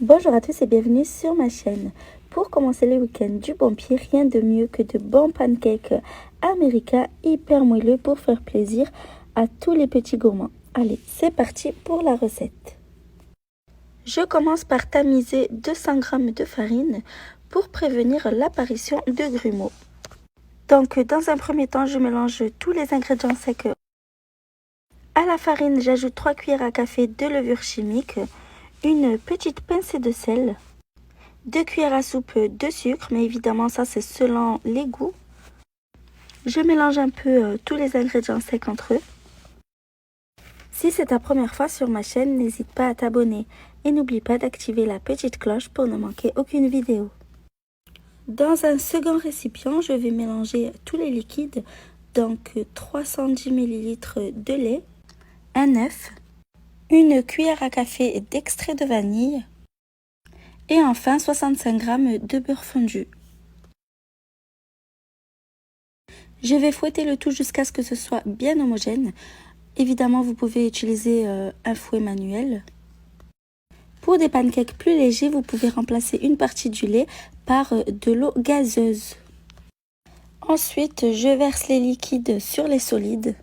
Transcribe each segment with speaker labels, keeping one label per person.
Speaker 1: Bonjour à tous et bienvenue sur ma chaîne. Pour commencer le week-end du bon pied, rien de mieux que de bons pancakes américains hyper moelleux pour faire plaisir à tous les petits gourmands. Allez, c'est parti pour la recette. Je commence par tamiser 200 g de farine pour prévenir l'apparition de grumeaux. Donc dans un premier temps, je mélange tous les ingrédients secs. À la farine, j'ajoute 3 cuillères à café de levure chimique, une petite pincée de sel, 2 cuillères à soupe de sucre, mais évidemment ça c'est selon les goûts. Je mélange un peu tous les ingrédients secs entre eux. Si c'est ta première fois sur ma chaîne, n'hésite pas à t'abonner et n'oublie pas d'activer la petite cloche pour ne manquer aucune vidéo. Dans un second récipient, je vais mélanger tous les liquides, donc 310 ml de lait, un œuf, une cuillère à café d'extrait de vanille et enfin 65 g de beurre fondu. Je vais fouetter le tout jusqu'à ce que ce soit bien homogène. Évidemment, vous pouvez utiliser un fouet manuel. Pour des pancakes plus légers, vous pouvez remplacer une partie du lait par de l'eau gazeuse. Ensuite, je verse les liquides sur les solides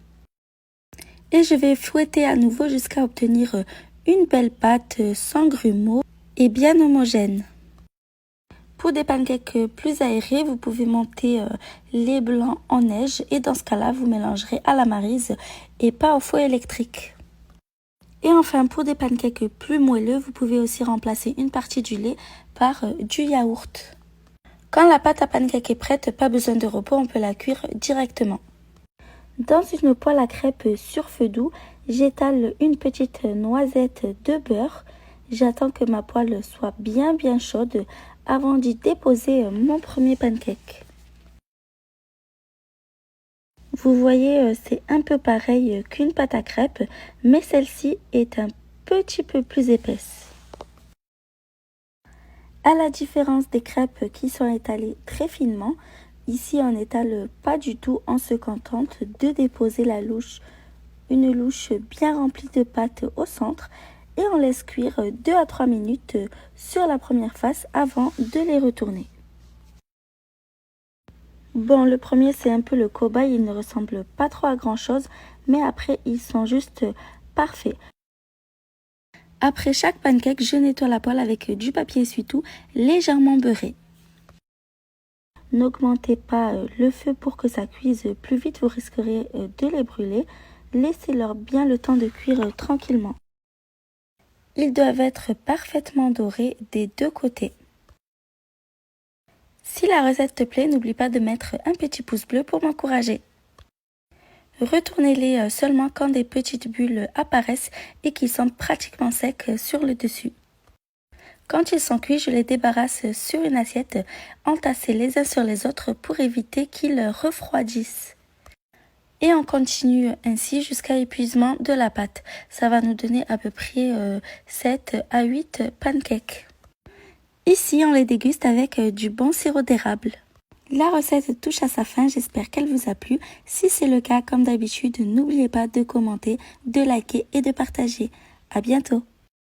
Speaker 1: et je vais fouetter à nouveau jusqu'à obtenir une belle pâte sans grumeaux et bien homogène. Pour des pancakes plus aérés, vous pouvez monter les blancs en neige et dans ce cas-là, vous mélangerez à la maryse et pas au fouet électrique. Et enfin, pour des pancakes plus moelleux, vous pouvez aussi remplacer une partie du lait par du yaourt. Quand la pâte à pancake est prête, pas besoin de repos, on peut la cuire directement. Dans une poêle à crêpes sur feu doux, j'étale une petite noisette de beurre. J'attends que ma poêle soit bien chaude avant d'y déposer mon premier pancake. Vous voyez, c'est un peu pareil qu'une pâte à crêpes, mais celle-ci est un petit peu plus épaisse. À la différence des crêpes qui sont étalées très finement, ici on n'étale pas du tout, on se contente de déposer une louche bien remplie de pâte au centre et on laisse cuire 2 à 3 minutes sur la première face avant de les retourner. Bon, le premier c'est un peu le cobaye, il ne ressemble pas trop à grand chose, mais après ils sont juste parfaits. Après chaque pancake, je nettoie la poêle avec du papier essuie-tout légèrement beurré. N'augmentez pas le feu pour que ça cuise plus vite, vous risquerez de les brûler. Laissez-leur bien le temps de cuire tranquillement. Ils doivent être parfaitement dorés des deux côtés. Si la recette te plaît, n'oublie pas de mettre un petit pouce bleu pour m'encourager. Retournez-les seulement quand des petites bulles apparaissent et qu'ils sont pratiquement secs sur le dessus. Quand ils sont cuits, je les débarrasse sur une assiette, entassés les uns sur les autres pour éviter qu'ils refroidissent. Et on continue ainsi jusqu'à épuisement de la pâte. Ça va nous donner à peu près 7 à 8 pancakes. Ici, on les déguste avec du bon sirop d'érable. La recette touche à sa fin, j'espère qu'elle vous a plu. Si c'est le cas, comme d'habitude, n'oubliez pas de commenter, de liker et de partager. À bientôt!